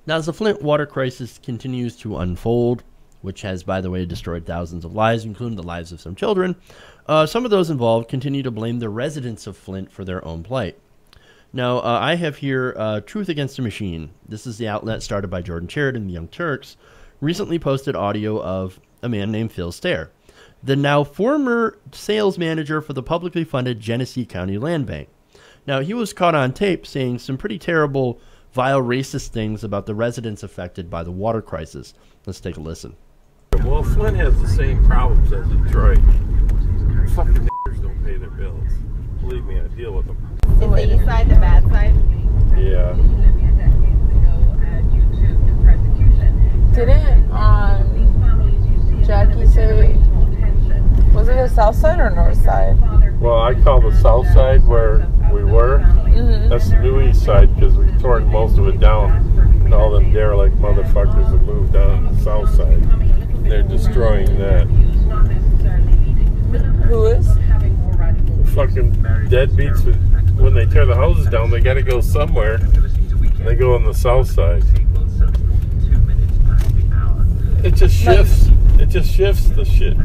Now, as the Flint water crisis continues to unfold, which has, by the way, destroyed thousands of lives, including the lives of some children, some of those involved continue to blame the residents of Flint for their own plight. Now, I have here Truth Against the Machine. This is the outlet started by Jordan Chariton, the Young Turks, recently posted audio of a man named Phil Stair, the now former sales manager for the publicly funded Genesee County Land Bank. Now, he was caught on tape saying some pretty terrible, vile, racist things about the residents affected by the water crisis. Let's take a listen. Well, Flint has the same problems as Detroit. Fucking niggers don't pay their bills. Believe me, I deal with them. Is the east side the bad side? Yeah. Didn't Jackie say, was it the south side or north side? Well, I call the south side where we were. Mm-hmm. That's the new east side because we tore most of it down. And all them derelict motherfuckers have moved down to the south side. And they're destroying that. Who is? The fucking deadbeats, when they tear the houses down, they gotta go somewhere. And they go on the south side. It just shifts. It just shifts the shit.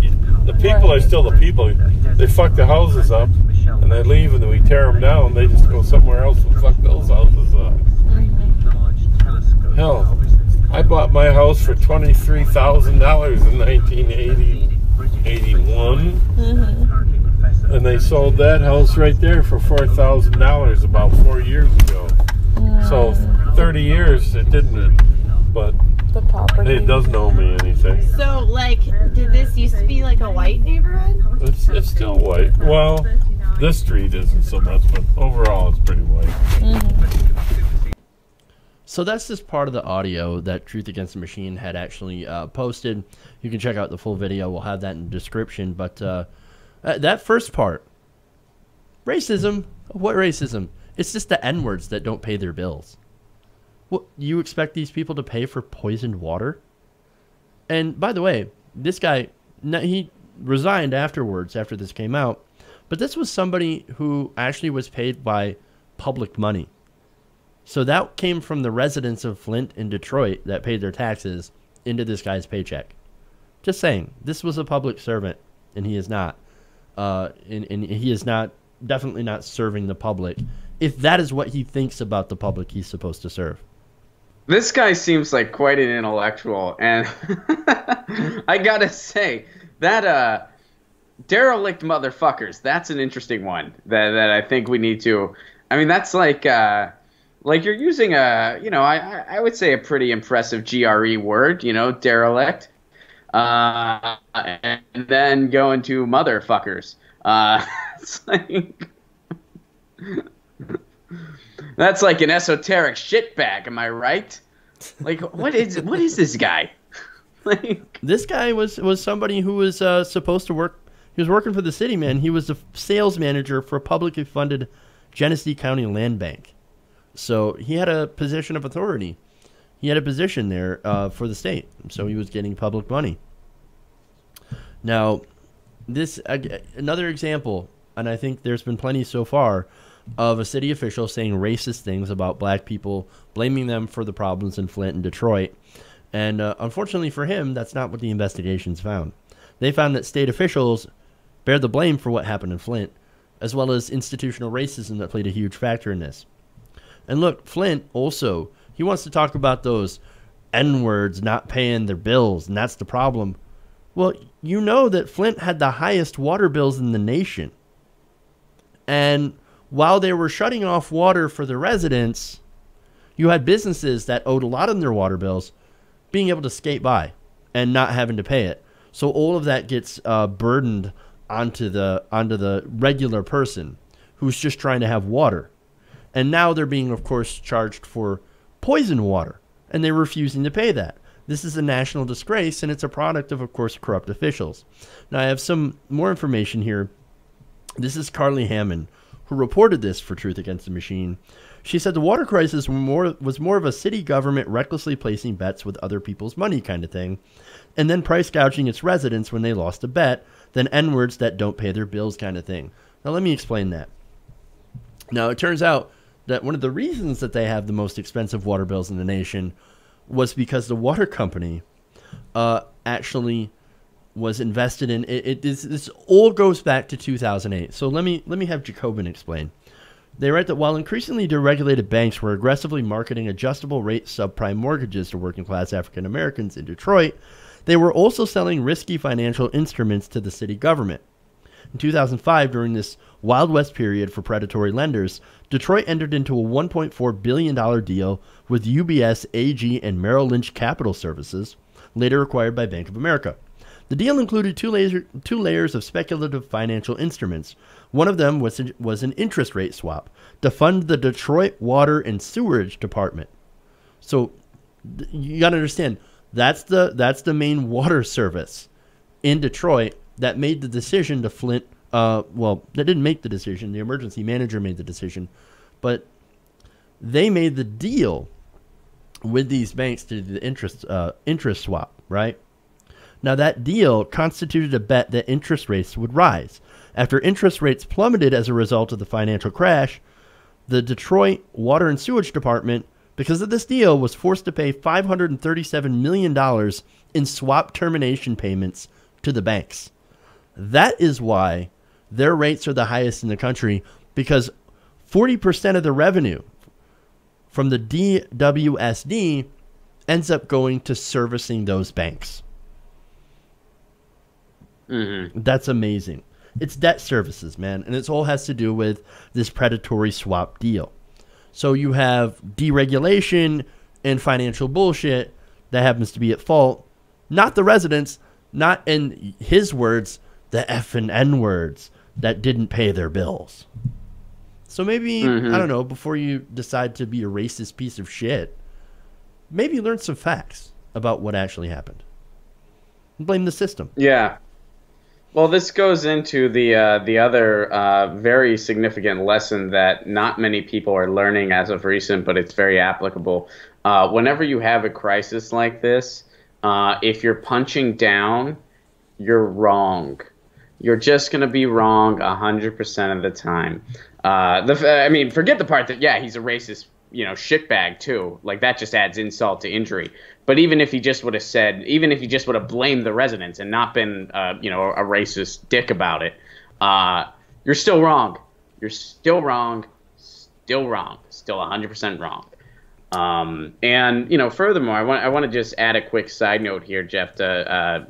The people are still the people. They fuck the houses up, and they leave, and then we tear them down. They just go somewhere else and fuck those houses up. Hell, I bought my house for $23,000 in 1981, and they sold that house right there for $4,000 about 4 years ago. So 30 years it didn't, but The property. it doesn't owe me anything. So, like, did this used to be like a white neighborhood? It's still white. Well, this street isn't so much, but overall it's pretty white. So that's just part of the audio that Truth Against the Machine had actually posted. You can check out the full video. We'll have that in the description. But that first part, racism. What racism? It's just the N-words that don't pay their bills. What, you expect these people to pay for poisoned water? And by the way, this guy, he resigned afterwards after this came out. But this was somebody who actually was paid by public money. So that came from the residents of Flint and Detroit that paid their taxes into this guy's paycheck. Just saying, this was a public servant, and he is not. And he is not, definitely not serving the public. If that is what he thinks about the public he's supposed to serve. This guy seems like quite an intellectual, and I gotta say, that derelict motherfuckers, that's an interesting one that I think we need to, I mean, that's like you're using a, you know, I would say a pretty impressive GRE word, you know, derelict, and then going to motherfuckers. It's like, that's like an esoteric shitbag, am I right? Like, what is this guy? Like, this guy was somebody who was supposed to work. He was working for the city, man. He was the sales manager for a publicly funded Genesee County Land Bank. So he had a position of authority. He had a position there for the state. So he was getting public money. Now, this another example, and I think there's been plenty so far, of a city official saying racist things about black people, blaming them for the problems in Flint and Detroit. And unfortunately for him, that's not what the investigations found. They found that state officials bear the blame for what happened in Flint, as well as institutional racism that played a huge factor in this. And look, Flint also, he wants to talk about those N-words not paying their bills, and that's the problem. Well, you know that Flint had the highest water bills in the nation. And while they were shutting off water for the residents, you had businesses that owed a lot of their water bills being able to skate by and not having to pay it. So all of that gets burdened onto the regular person who's just trying to have water. And now they're being, of course, charged for poison water, and they're refusing to pay that. This is a national disgrace, and it's a product of course, corrupt officials. Now, I have some more information here. This is Carly Hammond, who reported this for Truth Against the Machine. She said the water crisis was more of a city government recklessly placing bets with other people's money kind of thing, and then price gouging its residents when they lost a bet, than N-words that don't pay their bills kind of thing. Now, let me explain that. Now, it turns out that one of the reasons that they have the most expensive water bills in the nation was because the water company actually was invested in it. This all goes back to 2008. So let me have Jacobin explain. They write that while increasingly deregulated banks were aggressively marketing adjustable rate subprime mortgages to working class African Americans in Detroit, they were also selling risky financial instruments to the city government. In 2005, during this Wild West period for predatory lenders, Detroit entered into a $1.4 billion deal with UBS, AG, and Merrill Lynch Capital Services, later acquired by Bank of America. The deal included two layers of speculative financial instruments. One of them was an interest rate swap to fund the Detroit Water and Sewerage Department. So you got to understand, that's the main water service in Detroit that made the decision to Flint. Well, they didn't make the decision. The emergency manager made the decision. But they made the deal with these banks to do the interest swap, right? Now, that deal constituted a bet that interest rates would rise. After interest rates plummeted as a result of the financial crash, the Detroit Water and Sewage Department, because of this deal, was forced to pay $537 million in swap termination payments to the banks. That is why their rates are the highest in the country, because 40% of the revenue from the DWSD ends up going to servicing those banks. Mm-hmm. That's amazing. It's debt services, man. And it all has to do with this predatory swap deal. So you have deregulation and financial bullshit that happens to be at fault. Not the residents, not, in his words, the F and N words that didn't pay their bills. So maybe, I don't know, before you decide to be a racist piece of shit, maybe learn some facts about what actually happened. Blame the system. Yeah. Well, this goes into the other very significant lesson that not many people are learning as of recent, but it's very applicable. Whenever you have a crisis like this, if you're punching down, you're wrong. You're just going to be wrong 100% of the time. I mean, forget the part that, yeah, he's a racist, shitbag too. Like, that just adds insult to injury. But even if he just would have blamed the residents and not been, a racist dick about it, you're still wrong. You're still wrong. Still wrong. Still 100% wrong. And furthermore, I want to just add a quick side note here, Jeff, to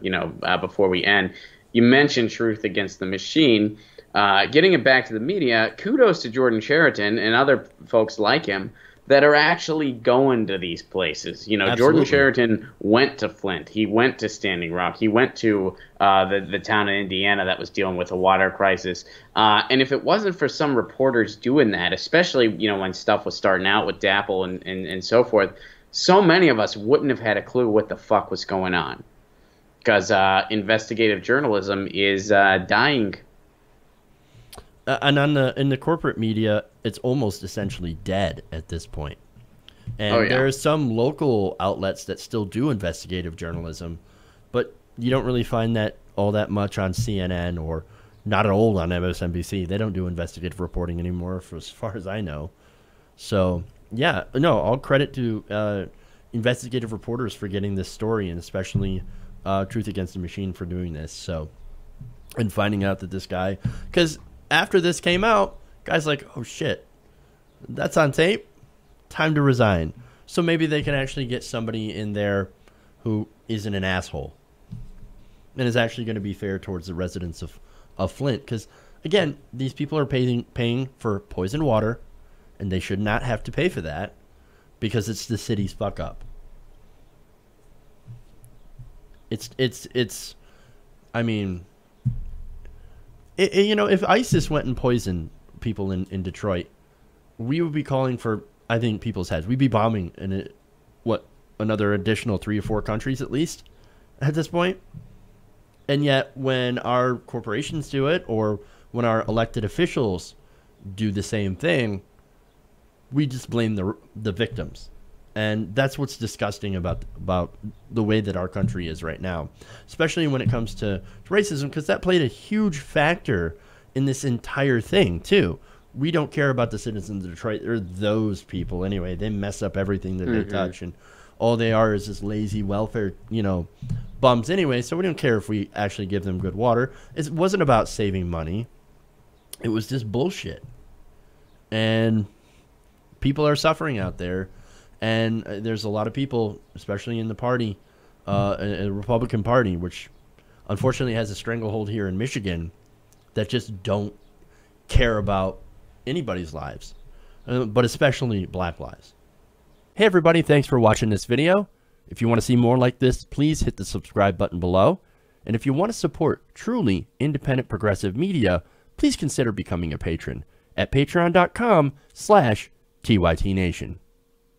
before we end. You mentioned Truth Against the Machine. Getting it back to the media, kudos to Jordan Chariton and other folks like him that are actually going to these places. Jordan Chariton went to Flint. He went to Standing Rock. He went to the town in Indiana that was dealing with a water crisis. And if it wasn't for some reporters doing that, especially when stuff was starting out with Dapple and so forth, so many of us wouldn't have had a clue what the fuck was going on. Because investigative journalism is dying. And in the corporate media, it's almost essentially dead at this point. And there are some local outlets that still do investigative journalism, but you don't really find that all that much on CNN or not at all on MSNBC. They don't do investigative reporting anymore, as far as I know. So, yeah, no, all credit to investigative reporters for getting this story, and especially Truth Against the Machine for doing this. So, and finding out that this guy, because after this came out, guys like, oh shit, that's on tape, time to resign. So maybe they can actually get somebody in there who isn't an asshole and is actually going to be fair towards the residents of Flint. Because again, these people are paying for poisoned water, and they should not have to pay for that because it's the city's fuck up. It's I mean, if ISIS went and poisoned people in Detroit, we would be calling for, I think, people's heads. We'd be bombing in another additional 3 or 4 countries at least at this point. And yet when our corporations do it, or when our elected officials do the same thing, we just blame the victims. And that's what's disgusting about the way that our country is right now, especially when it comes to racism, because that played a huge factor in this entire thing, too. We don't care about the citizens of Detroit. They're those people anyway. They mess up everything that they touch and all they are is just lazy welfare, bums anyway, so we don't care if we actually give them good water. It wasn't about saving money. It was just bullshit. And people are suffering out there. And there's a lot of people, especially in the party, the Republican Party, which unfortunately has a stranglehold here in Michigan, that just don't care about anybody's lives, but especially black lives. Hey everybody, thanks for watching this video. If you want to see more like this, please hit the subscribe button below. And if you want to support truly independent progressive media, please consider becoming a patron at patreon.com/TYTNation.